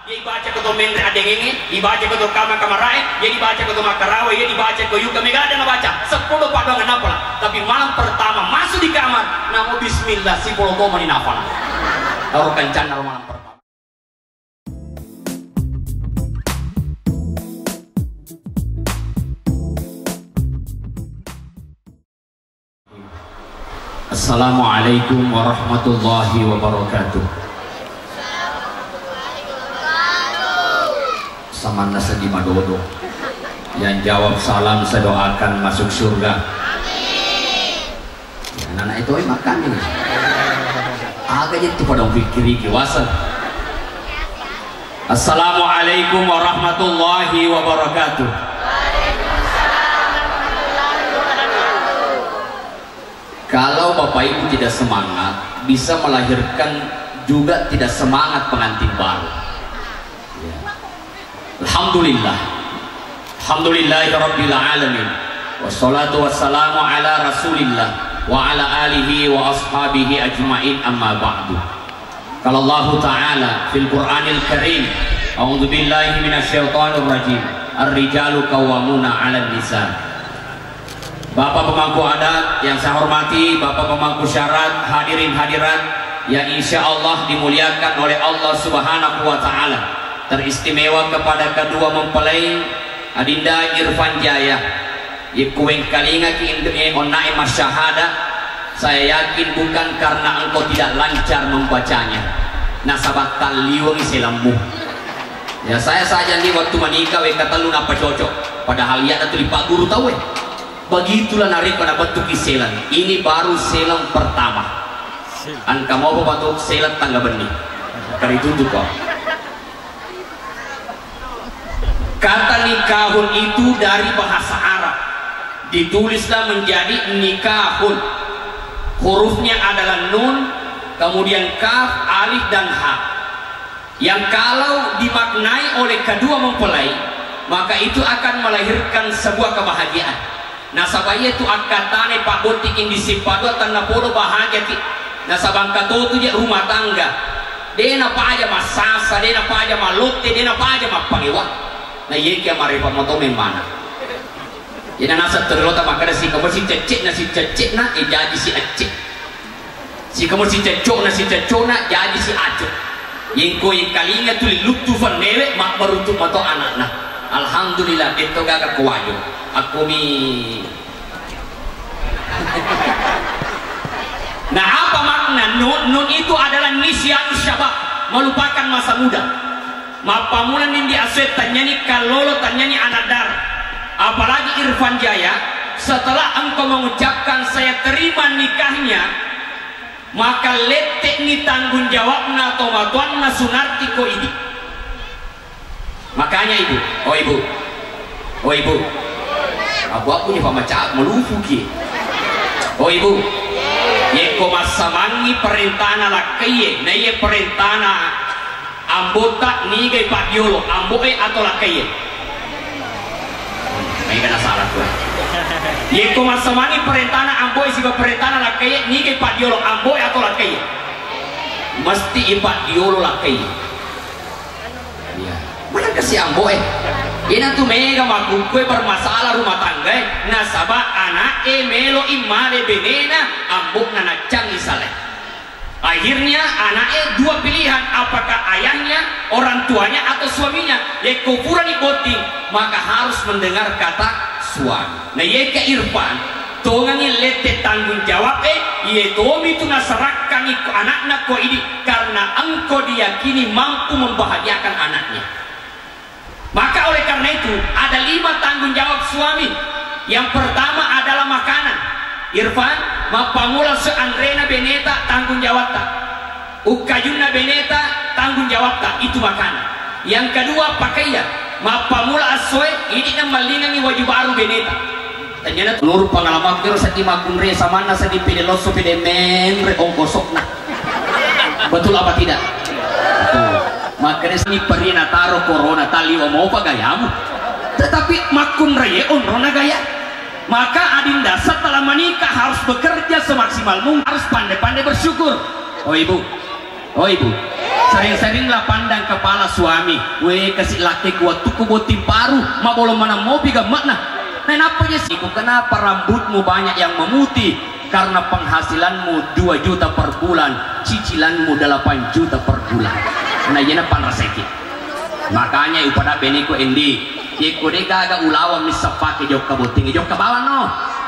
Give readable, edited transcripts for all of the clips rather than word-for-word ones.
Dia dibaca ke Mendre Adengenge, dibaca ke Kamarae, dia dibaca ke Makarawe, dia dibaca ke Yuka Megada ngebaca 10 padangan nafal. Tapi malam pertama masuk di kamar, namo bismillah si polo goma ni nafal. Taruh kencan malam pertama. Assalamualaikum warahmatullahi wabarakatuh. Samana sedih madodo. Yang jawab salam saya doakan masuk surga. Amin. Anak itu makan ini. Agak jadi pada pikir kiwasan. Assalamualaikum warahmatullahi wabarakatuh. Kalau Bapak Ibu tidak semangat, bisa melahirkan juga tidak semangat pengantin baru. Ya. Alhamdulillah, alhamdulillahirabbil alamin. Wassalatu wassalamu ala Rasulillah wa ala alihi wa ashabihi ajmain, amma ba'du. Kalau Allah Ta'ala fil Qur'anil Karim, a'udzu billahi minasyaitonir rajim. Ar-rijalu qawwamuna 'alan nisa. Bapak pemangku adat yang saya hormati, Bapak pemangku syarat, hadirin hadirat yang insya Allah dimuliakan oleh Allah Subhanahu wa Ta'ala. Teristimewa kepada kedua mempelai Adinda Irfan Jaya Ikueng kalinga ki indenge onai masyahada. Saya yakin bukan karena engkau tidak lancar membacanya. Nasabat taliwang isilambu. Ya saya saja nih waktu menikah kata lu napa cocok. Padahal ya atau di Pak Guru tahu begitulah narik pada batu kiselan. Ini baru selang pertama. An kamu apa batu selang tangga benih. Kali itu kok. Kata nikahun itu dari bahasa Arab, ditulislah menjadi nikahun. Hurufnya adalah nun, kemudian kaf, alif dan ha. Yang kalau dimaknai oleh kedua mempelai, maka itu akan melahirkan sebuah kebahagiaan. Nasabah itu akatane Pak Botik indi sipado tanda podo bahagia ti. Nasabang kato tu je rumah tangga. Dena pa aja masasa, dena pa aja malote, dena pa aja mapangiwa. Nah iya kia maripat moto memana. Ina nasa terlota makanya si kamu si cecek na jadi si acek. Si kamu si cecok na jadi si acek. Yang koi kalinya tuli lutufan mewek mak berutuk moto anak na. Alhamdulillah itu gak kewajo. Aku mi. Nah apa makna nun itu adalah nisyan syabab, melupakan masa muda. Mapamulan ini aset tanyani kalolo tanyani anak dar. Apalagi Irfan Jaya, setelah engkau mengucapkan saya terima nikahnya, maka letek ni tanggung jawabna atau matuanna sunarti ko ini. Makanya ibu, oh ibu, aku nih pamacak melufuki. Oh ibu, ye ko masamangi perintahna lakai, na ye perintahna ambota nigai Pak Diolo, amboe atau lakai. Ini kena salah gue. Ye ko masamangi perintahna amboe siga perintahna lakai, nigai Pak Diolo, amboe atau lakai. Mesti Pak Diolo lakai. Mana kasih amboe? Ini tuh mega makukue bermasalah rumah tangga. Nasabah anak melo imale benena ambuk nana canggih saleh. Akhirnya anaknya dua pilihan, apakah ayahnya, orang tuanya atau suaminya. Ya kufuran iboting, maka harus mendengar kata suami. Nah ye ke Irfan, tongani lete tanggung jawab ye tomi itu nasarakkan iku anaknya ko ini karena engkau diyakini mampu membahagiakan anaknya. Maka oleh karena itu ada 5 tanggung jawab suami. Yang pertama adalah makanan. Irfan, mapamula seandrena beneta tanggung jawab tak. Ukayuna beneta tanggung jawab tak, itu makanan. Yang kedua pakaian. Mapamula aswe ini yang malingangi wajib baru beneta. Tanyana telur pengalaman kiro sa di makunre samana sa di pideloso pidemen re ongkosokna. Betul apa tidak? Betul. Makanya ini perina taruh corona tali mau apa gayamu. Tetapi makun reye onrona gaya. Maka adinda setelah menikah harus bekerja semaksimal mungkin, harus pandai-pandai bersyukur. Oh ibu, sering-seringlah pandang kepala suami. Weh kasih laki kuat tuh kubotim paru, ma bolong mana mobi gak makna. Kenapa ya sih? Kenapa rambutmu banyak yang memutih? Karena penghasilanmu 2 juta per bulan, cicilanmu 8 juta per bulan. Nah yana panraseki. Makanya upada beniko endi. Ye kode gaga ulawa misapake jok kaboting jok kabawan no.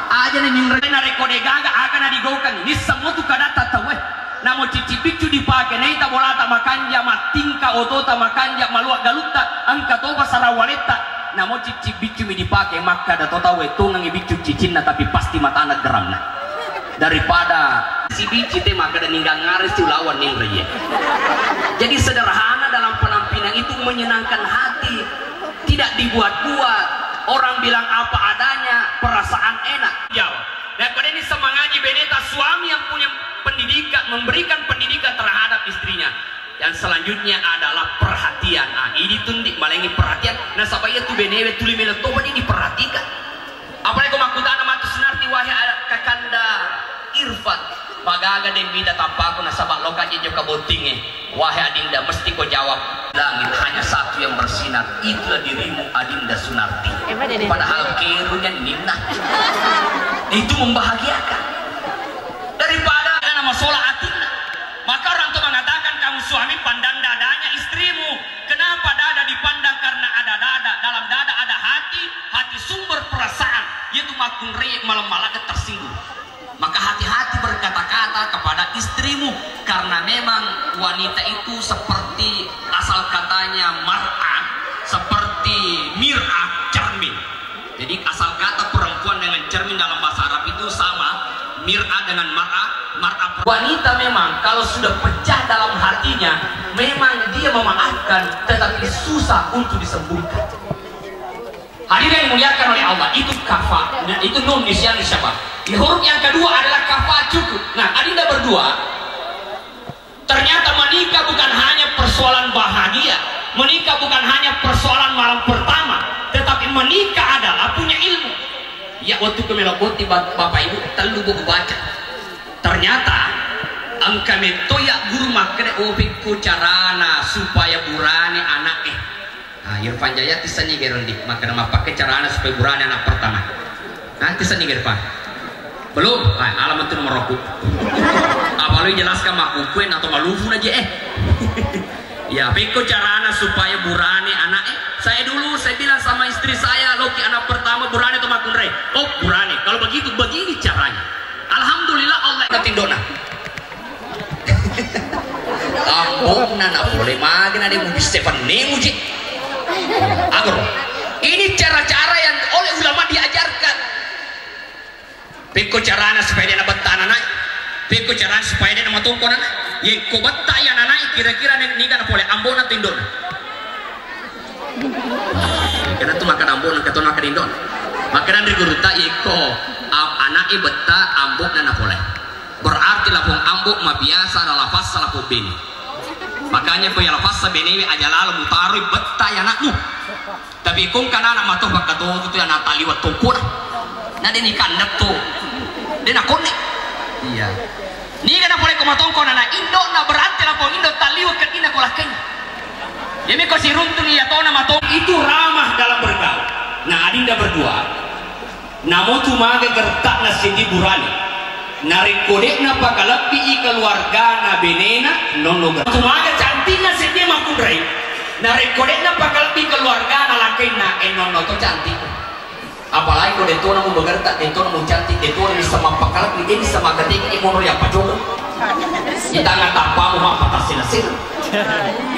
Aja nih ningre na kode gaga akan digokan. Ni semua tu kada tatawe. Namo cici bicu dipakai nai ta bolata makanja matingka otota makanja maluak galuta angka toba sarawaleta. Namo cici bicu mi dipakai maka da tota we tungang bicu cicinna tapi pasti mata anak geramna. Daripada si bici teh maka da ninggang ngaris si lawan ningre ye. Jadi sederhana dalam penampilan itu menyenangkan hati. Tidak dibuat-buat. Orang bilang apa adanya, perasaan enak. Jawab. Dan pada ini semangaji beneta suami yang punya pendidikan, memberikan pendidikan terhadap istrinya. Yang selanjutnya adalah perhatian. Ah, ini tundik malengi perhatian. Nah, sabaya tu benewe tuli meletoba ini diperhatikan. Apalagi kau makutana matu senarti wahai kakanda Irfan. Pagaga den bida tampaku na sabak lokanya joka botinge. Wahai adinda mesti kau jawab. Langit hanya satu yang bersinar, itulah dirimu Adinda Sunarti. Padahal kerunya Nina itu membahagiakan daripada nama sholat Atina. Maka orang tua mengatakan kamu suami pandang dadanya istrimu. Kenapa dada dipandang? Karena ada dada, dalam dada ada hati, hati sumber perasaan, yaitu makun rey malam malakat tersinggung. Maka hati-hati berkata-kata kepada istrimu, karena memang wanita itu seperti asal katanya mar'ah, seperti mir'ah, cermin. Jadi asal kata perempuan dengan cermin dalam bahasa Arab itu sama, mir'ah dengan mar'ah. Wanita memang kalau sudah pecah dalam hatinya, memang dia memaafkan, tetapi susah untuk disembuhkan. Hadirin yang muliakan oleh Allah, itu kafa, itu nun nisyan siapa? Huruf yang kedua adalah kafa cukup. Nah, adinda berdua, ternyata menikah bukan hanya persoalan bahagia, menikah bukan hanya persoalan malam pertama, tetapi menikah adalah punya ilmu. Ya waktu kemelokoti bapak ibu telu buku baca. Ternyata angka metoya guru makne opiku carana supaya burane anak Nah, Irfan Jaya tisanya gerendi, maka nama pakai carana supaya burane anak pertama. Nanti tisanya Irfan. Belum, alamat itu nomor aku. Apa lu jelaskan makukuen atau malufun aja Ya, peko carana supaya burane anak Saya dulu saya bilang sama istri saya, Loki anak pertama burane atau makun re. Oh burane, kalau begitu begini caranya. Alhamdulillah Allah ketindona. Ampun, nana boleh magen ada yang bisa penemuji. Agar ini cara-cara yang oleh ulama diajarkan. Peko carana supaya dia betah anak, peko carana supaya dia nama tongkon anak. Yang kau betah ya anak kira-kira ni kan boleh ambona tindon. Karena tu makan ambon keton makan tindon. Makanan di guru tak iko anak betah ambok nana boleh. Berarti lapung ambok ma biasa adalah lafaz lapung bini. Makanya kau yang lafaz bini aja lalu mutaru betah ya anakmu. Tapi kau kan anak matoh bakato itu anak tali wat tongkon. Nah dia ni kandap tuh, dia nak konek. Iya. Ni kan boleh komatongkon anak Indo na berarti lah kong Indo taliwat kan ina kolaknya. Jadi kau si runtun ya tahu nama tong itu ramah dalam bergaul. Nah adinda berdua, namo tu maga gertak na sindi burani. Narik kodek na pakalapi keluarga na benena nono gertak. Tu maga cantik na sindi makudrai. Narik kodek na pakalapi keluarga na lakai na nono tu cantik. Apalagi kalau detona mau bergerak, detona mau cantik, detona bisa mapakal, dia bisa magating ini mau ya apa coba? Kita nggak tanpa mau apa tasin-tasin,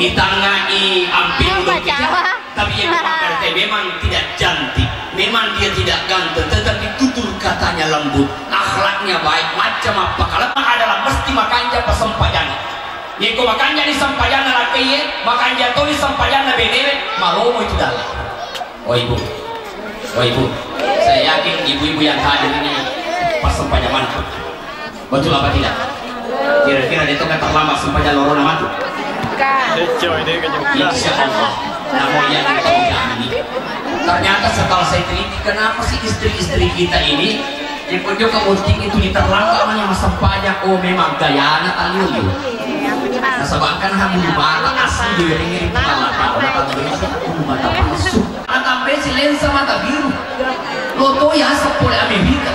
kita nggak amping udah kita, tapi yang memakai memang tidak cantik, memang dia tidak ganteng, tetapi tutur katanya lembut, akhlaknya baik, macam apa? Kalau adalah mesti makanya pesempayan. Yang kau makanya di sempayan rakyat, makanya tuh di sempayan benewe, malu itu dalam. Oh ibu. Oh ibu, saya yakin ibu-ibu yang hadir ini pas sempanya mantu. Betul apa tidak? Kira-kira dia itu kan terlambat sempanya lorona mantu. Insya Allah, namun yang kita ini. Ternyata setelah saya teliti, kenapa sih istri-istri kita ini yang kerja kemudian itu diterlambat namanya masa pajak? Oh memang gayanya taliu. Nasabangkan bulu mata asli diiringi kepala Indonesia bulu mata palsu. Sampai si lensa mata biru. Loto ya sepole Amerika.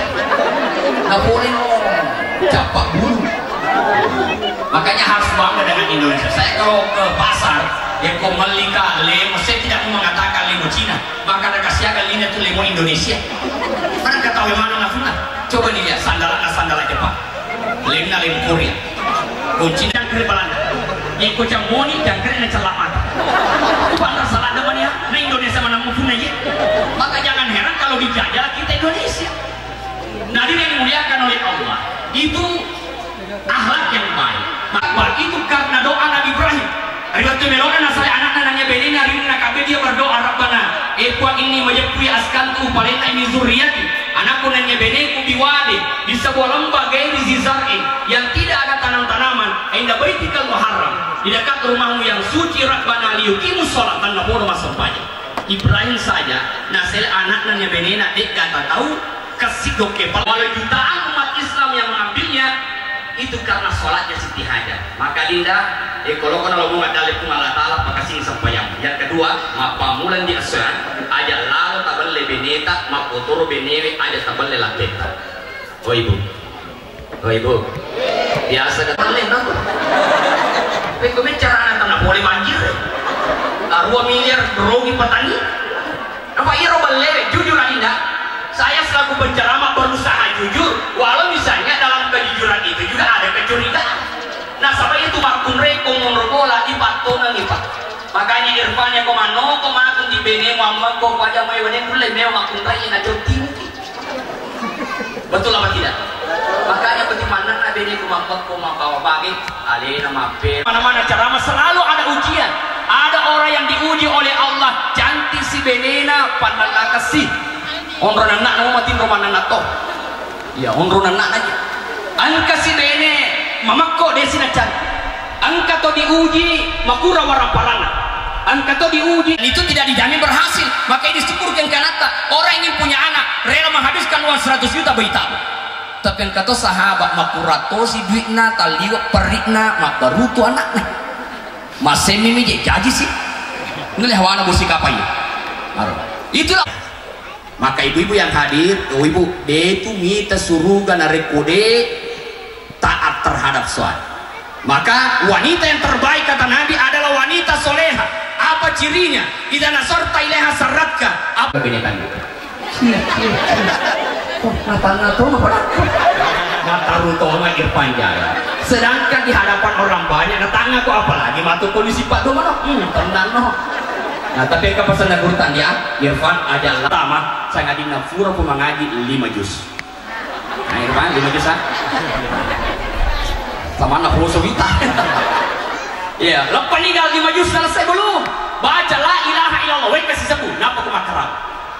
Nggak boleh capak bulu. Makanya harus bangga dengan Indonesia. Saya kalau ke pasar yang kau melika lemo, saya tidak mau mengatakan lemo Cina, maka ada kasihakan ini tuh lemo Indonesia. Mana ketahui mana nafuna? Coba nih lihat sandal Jepang, lemo Korea, kunci dan kiri Belanda, yang kocang moni dan kiri celaman. Bangga salah depan ya, nah Indonesia mana mau punya ya? Maka jangan heran kalau dijajah kita Indonesia. Nabi yang dimuliakan oleh Allah itu akhlak yang baik. Maka itu karena doa Nabi Ibrahim. Riwayat melona nasai anak-anaknya benina rinna kabeh dia berdoa Rabbana ekwa ini majapui askantu paleta ini zuriati anakku nanya beneku biwadi di sebuah lembah gairi zizar'in yang tidak ada tanam-tanaman inda baitikal muharram di dekat rumahmu yang suci Rabbana liyuqimus sholat dan nggak boleh masuk pajak. Ibrahim saja nasel anak-anaknya benina dek kata tahu kasih kepala walau jutaan umat Islam yang mengambilnya itu karena sholatnya Siti Hajar. Maka dinda kalau kena lo bunga dalil pun Allah Ta'ala maka sini sempayang. Yang kedua mapamulan di asuhan aja lalu tabale beneta mapotoro benewe aja tabale lateta. Oh ibu biasa tabale no tapi kau bicara anak boleh banjir 2 miliar rugi petani apa iya robal lewe jujur dinda. Saya selaku penceramah berusaha jujur, walau misalnya dalam kejujuran itu juga ada kecurigaan. Nah, sampai itu makun reko ngorobola ipat tona ipat. Makanya irfannya komano komakun di bene Muhammad kok aja mau bene mulai meo makun rai na joti. Betul apa tidak? Makanya bagaimana na bene Muhammad kok mabawa bagi alena mape. Mana-mana ceramah selalu ada ujian. Ada orang yang diuji oleh Allah, cantik si benena pandang kasih. Onron anak nama matin roman anak toh, ya onron anak aja. Angka si bene, mamakko desi nacan. Angka to diuji, makura waraparana. Angka to diuji, itu tidak dijamin berhasil. Maka ini syukurkan kanata. Orang ingin punya anak, rela menghabiskan uang 100 juta bayi tabu. Tapi yang kata sahabat makurato si duitna taliwak perikna mak barutu anaknya. Masih mimi jadi sih. Ngelih wana musik apa ini? Itulah. Maka ibu-ibu yang hadir, ibu itu minta suruh narekode taat terhadap suami. Maka wanita yang terbaik kata Nabi adalah wanita soleha. Apa cirinya? Idza nasarta ilaiha saratka. Apa benekan itu? Mata ruto ngir panjang. Sedangkan di hadapan orang banyak, tanya kok apalagi matu kondisi Pak Domano, tenang no. Nah, tapi yang pesan nagurutan ya, Irfan aja lama saya ngadi nafura pun mengaji 5 juz. Nah, Irfan 5 juz ah. Sama anak Wita. Ya, lepas tinggal 5 juz selesai belum? Baca la ilaha illallah, wek kasih sebut, napa ku makarab.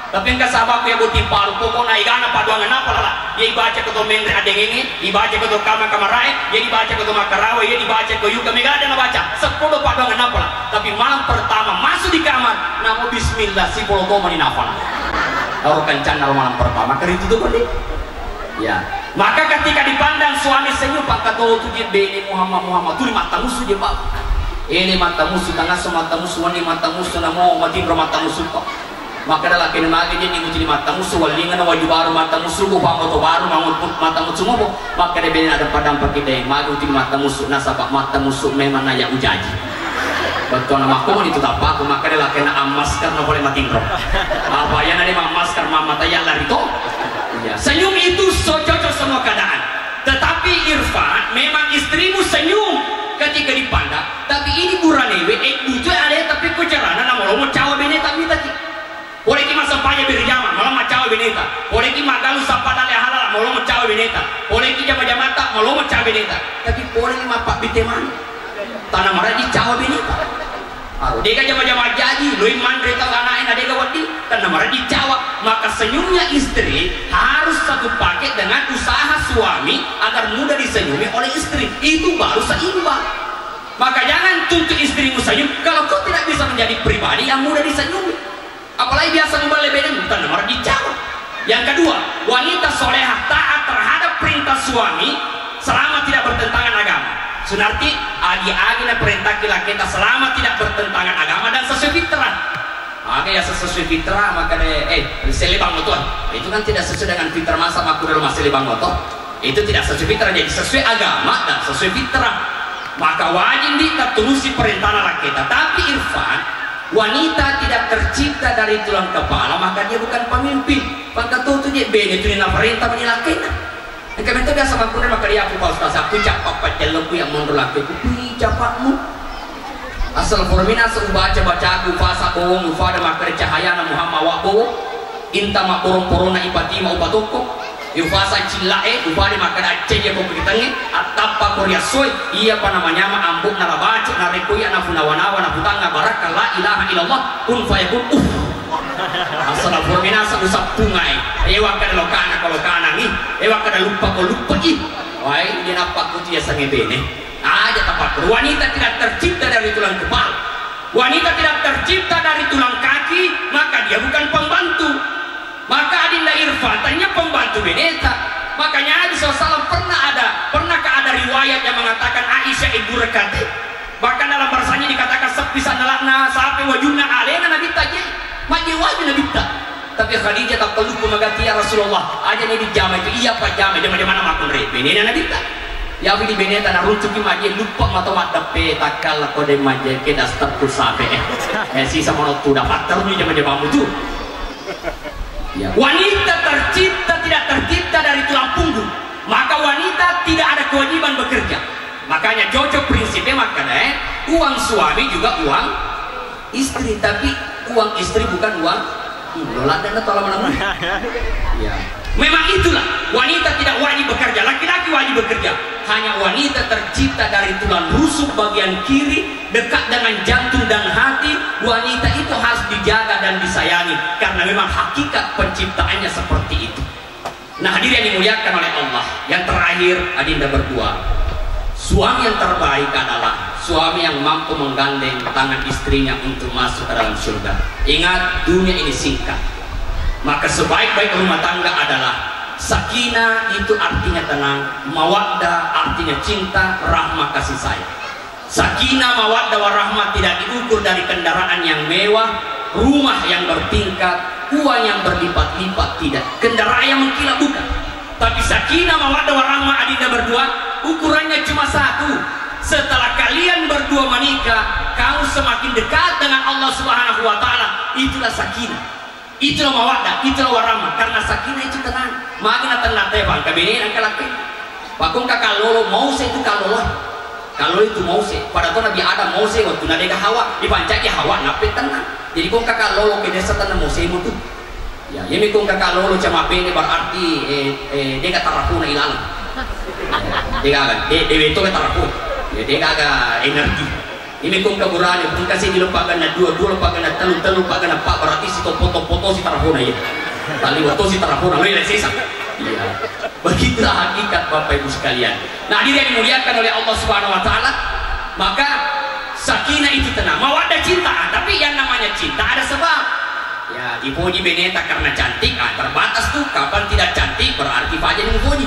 Tapi yang sahabatku yang buti paru pokoknya igana paduangan apa lah. Dia dibaca ke mengre adeng ini, dibaca ke kamar rae, dia dibaca ke makarawe, dia dibaca ke yuka megada baca 10 paduangan apa lah. Tapi malam pertama masuk di kamar, namu bismillah si polo toma ni nafala. Taruh kencan malam pertama kerja itu tuh ya. Maka ketika dipandang suami senyum pak kata tu dia beni Muhammad tu mata musuh dia pak. Ini mata musuh tengah semata musuh ni mata musuh namo mati mata musuh pak. Maka adalah kena magi dia diuji mata musuh walingan wajib baru mata musuh bukan motor baru mangut mata musuh mobo maka dia benar ada padam kita yang magi uji mata musuh nasabak mata musuh memang naya ujaji betul nama aku itu tak apa maka adalah kena amaskar no boleh mati roh apa yang ada amaskar mama tayang lari to senyum itu cocok semua keadaan tetapi Irfan memang istrimu senyum ketika dipandang tapi ini buranewe butuh ada tapi kucarana nama lo mau cawa bene tapi tadi boleh kita sampainya berjamaah malah macawa beneta boleh kita magalu sampai halal malah macawa beneta boleh kita jama-jamata malah macawa beneta tapi boleh kita mapak biteman tanah marah di cawa beneta dia jama-jama jadi loin mandre tau anaknya dia gawati tanah marah di cawa maka senyumnya istri harus satu paket dengan usaha suami agar mudah disenyumi oleh istri itu baru seimbang maka jangan tuntut istrimu senyum kalau kau tidak bisa menjadi pribadi yang mudah disenyumi apalagi biasa membalik bedeng bukan nomor dijawab. Yang kedua, wanita solehah taat terhadap perintah suami selama tidak bertentangan agama. Sunarti agi-agi na perintah kita selama tidak bertentangan agama dan sesuai fitrah. Maka ya sesuai fitrah maka selebang motor itu kan tidak sesuai dengan fitrah, masa makruh rumah selebang motor itu tidak sesuai fitrah, jadi sesuai agama dan sesuai fitrah. Maka wajib kita turusi perintah kita. Tapi Irfan, wanita tidak tercipta dari tulang kepala, maka dia bukan pemimpin. Maka tuh dia beda itu na perintah menilakena. Kami itu biasa makruh maka dia aku Ustaz aku capak pajalku yang mundur laki ku capakmu. Asal formina baca aku fasa bohong ufada makar cahaya na Muhammad wa bohong inta mak porong-porona ipatima ubatoko ufasa cilae ufada makar aceh ko kitange atapa korea soy iya pa namanya ma ambuk na labacu na rekuya na funawana na putanga baraka la ilaha illallah kun fayakun asal formina usap pungai ewa kada lokana kolokana ni ewa kada lupa ko lupa i wai dia napak ku dia sange bene aja tepat. Wanita tidak tercipta dari tulang kepala, wanita tidak tercipta dari tulang kaki, maka dia bukan pembantu. Maka adinda Irfan tanya pembantu beneta. Makanya Nabi SAW pernahkah ada riwayat yang mengatakan Aisyah ibu rekati, bahkan dalam bahasanya dikatakan sepisa nalakna sampai wajuna alena Nabi taji maji wajib Nabi tak. Tapi Khadijah tak perlu pemagati ya Rasulullah aja nih dijama itu iya pak jama di mana makun rebe ini Nabi tak. Ya di beneta na runcuki maje lupa mata mata pe takal kode maje ke dastar kusabe sisa mono tu dapat terus jam jam tu. Ya wanita tercipta tidak tercipta dari tulang punggung, maka wanita tidak ada kewajiban bekerja. Makanya cocok prinsipnya makanya uang suami juga uang istri, tapi uang istri bukan uang loladan atau lama-lama. Ya memang itulah wanita tidak wajib bekerja, laki-laki wajib bekerja. Hanya wanita tercipta dari tulang rusuk bagian kiri dekat dengan jantung dan hati. Wanita itu harus dijaga dan disayangi karena memang hakikat penciptaannya seperti itu. Nah hadirin yang dimuliakan oleh Allah, yang terakhir adinda berdua, suami yang terbaik adalah suami yang mampu menggandeng tangan istrinya untuk masuk ke dalam surga. Ingat dunia ini singkat, maka sebaik-baik rumah tangga adalah sakinah, itu artinya tenang, mawaddah artinya cinta, rahmah kasih sayang. Sakinah, mawaddah, warahmah tidak diukur dari kendaraan yang mewah, rumah yang bertingkat, uang yang berlipat-lipat, tidak, kendaraan yang mengkilat bukan. Tapi sakinah, mawaddah, warahmah adinda berdua ukurannya cuma satu. Setelah kalian berdua menikah, kamu semakin dekat dengan Allah Subhanahu wa Ta'ala. Itulah sakinah, itulah mawaddah, itulah warahmah. Karena sakinah itu tenang, makna tenang tebang kabinin angka laki. Pakung kakak lolo mau se itu kalolo, kalau itu mau se. Pada tuh Nabi Adam mau se waktu nadega Hawa dipancaki Hawa nape tenang. Jadi kung kakak lolo ke desa tanah mau se mutu. Ya, ini kung kakak lolo cuma pene berarti dia kata rakuna ilalang. Dia agak dewe itu kata rakuna. Dia agak energi. Ini kung kaburane kung kasih dilupakan na dua lupakan na telu lupakan na pak berarti si foto si tarakuna ya. Tali waktu si tarakuna lo sisa. Iya. Begitulah hakikat Bapak Ibu sekalian. Nah, dia dimuliakan oleh Allah Subhanahu wa Ta'ala. Maka sakinah itu tenang, mawaddah cinta, tapi yang namanya cinta ada sebab. Ya, dipuji beneta karena cantik, terbatas tuh. Kapan tidak cantik berarti fajar dipuji.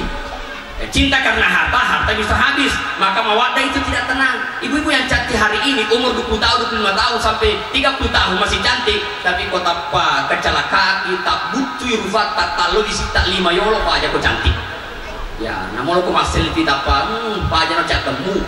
Cinta karena harta bisa habis, maka mawaddah itu tidak tenang. Ibu-ibu yang cantik hari ini umur 20 tahun, 25 tahun sampai 30 tahun masih cantik, tapi kok tanpa kecelakaan tak butuh rufat tak talu disita 5 yolo pak aja kok cantik. Ya, namun kok masih tidak pak aja nak ketemu.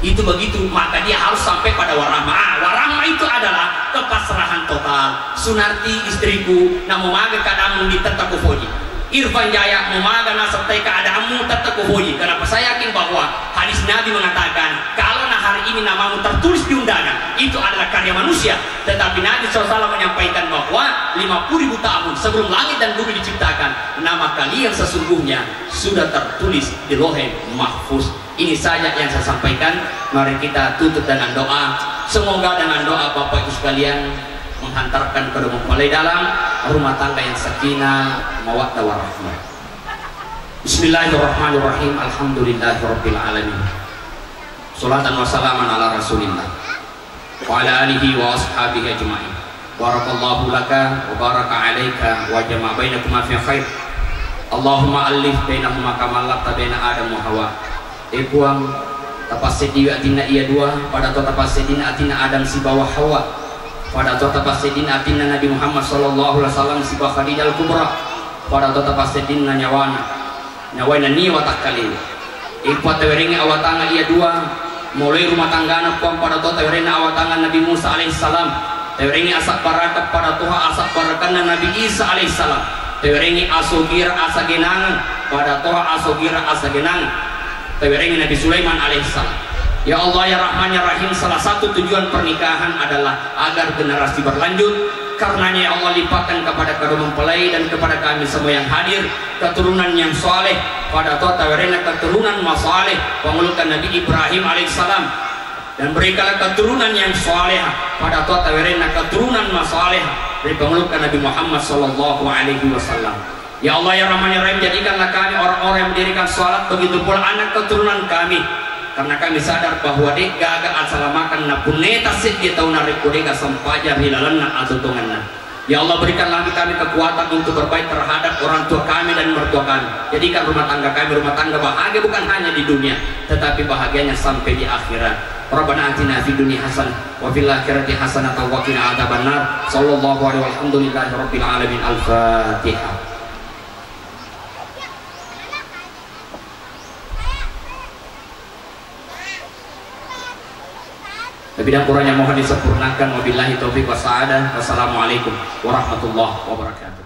Itu begitu, maka dia harus sampai pada warahmah. Warahmah itu adalah kepasrahan total. Sunarti istriku, namun maga kadamu ditentak kufoji. Irfan Jaya memaga nasabtai keadaanmu tetap kuhoji. Kenapa saya yakin bahwa hadis Nabi mengatakan kalau hari ini namamu tertulis di undangan itu adalah karya manusia, tetapi Nabi SAW menyampaikan bahwa 50.000 tahun sebelum langit dan bumi diciptakan nama kalian sesungguhnya sudah tertulis di Lauhul Mahfuz. Ini saja yang saya sampaikan. Mari kita tutup dengan doa. Semoga dengan doa Bapak Ibu sekalian menghantarkan kepada mempelai dalam rumah tangga yang sakinah, mawaddah, warahmah. Bismillahirrahmanirrahim. Alhamdulillahirabbil alamin. Sholatan wa salaman ala Rasulillah wa ala alihi wa ashabihi ajma'in. Barakallahu laka wa baraka alaika wa jama'a bainakuma fi khair. Allahumma alif bainahuma kama laqta baina Adam wa Hawa. Puang tapasedi atina iya dua pada to tapasedina atina Adam si bawah Hawa pada to tapasedina atina Nabi Muhammad sallallahu alaihi wasallam si bawah Khadijah al-Kubra pada to tapasedina nyawana ni watak kali ipat teweringi awatanga iya dua mulai rumah tanggana kuam pada to teweringi awatangan Nabi Musa alaihissalam teweringi asak barakat pada Tuhan asak barakan Nabi Isa alaihissalam teweringi asogira asa genangan pada Tuhan asogira asa genangan teweringi Nabi Sulaiman alaihissalam. Ya Allah ya Rahman ya Rahim, salah satu tujuan pernikahan adalah agar generasi berlanjut. Karenanya ya Allah limpahkan kepada kedua mempelai dan kepada kami semua yang hadir keturunan yang soleh pada Tuhan tawerena keturunan masaleh pengelukan Nabi Ibrahim alaihissalam dan berikanlah keturunan yang soleh pada Tuhan tawerena keturunan masaleh dari pengelukan Nabi Muhammad sallallahu alaihi wasallam. Ya Allah ya Rahman ya Rahim, jadikanlah kami orang-orang yang mendirikan sholat, begitu pula anak keturunan kami, karena kami sadar bahwa dek gaga asalamakan na puneta sit kita unarik kudega sampaja hilalanna atutunganna. Ya Allah berikanlah kami kekuatan untuk berbaik terhadap orang tua kami dan mertua kami. Jadikan rumah tangga kami rumah tangga bahagia bukan hanya di dunia, tetapi bahagianya sampai di akhirat. Rabbana atina fid dunya hasanah wa fil akhirati hasanah wa qina adzabannar. Sallallahu alaihi walhamdulillahi rabbil alamin. Al-Fatihah. Lebih dan kurangnya mohon disempurnakan. Wabillahi taufiq wa sa'adah. Wassalamualaikum warahmatullahi wabarakatuh.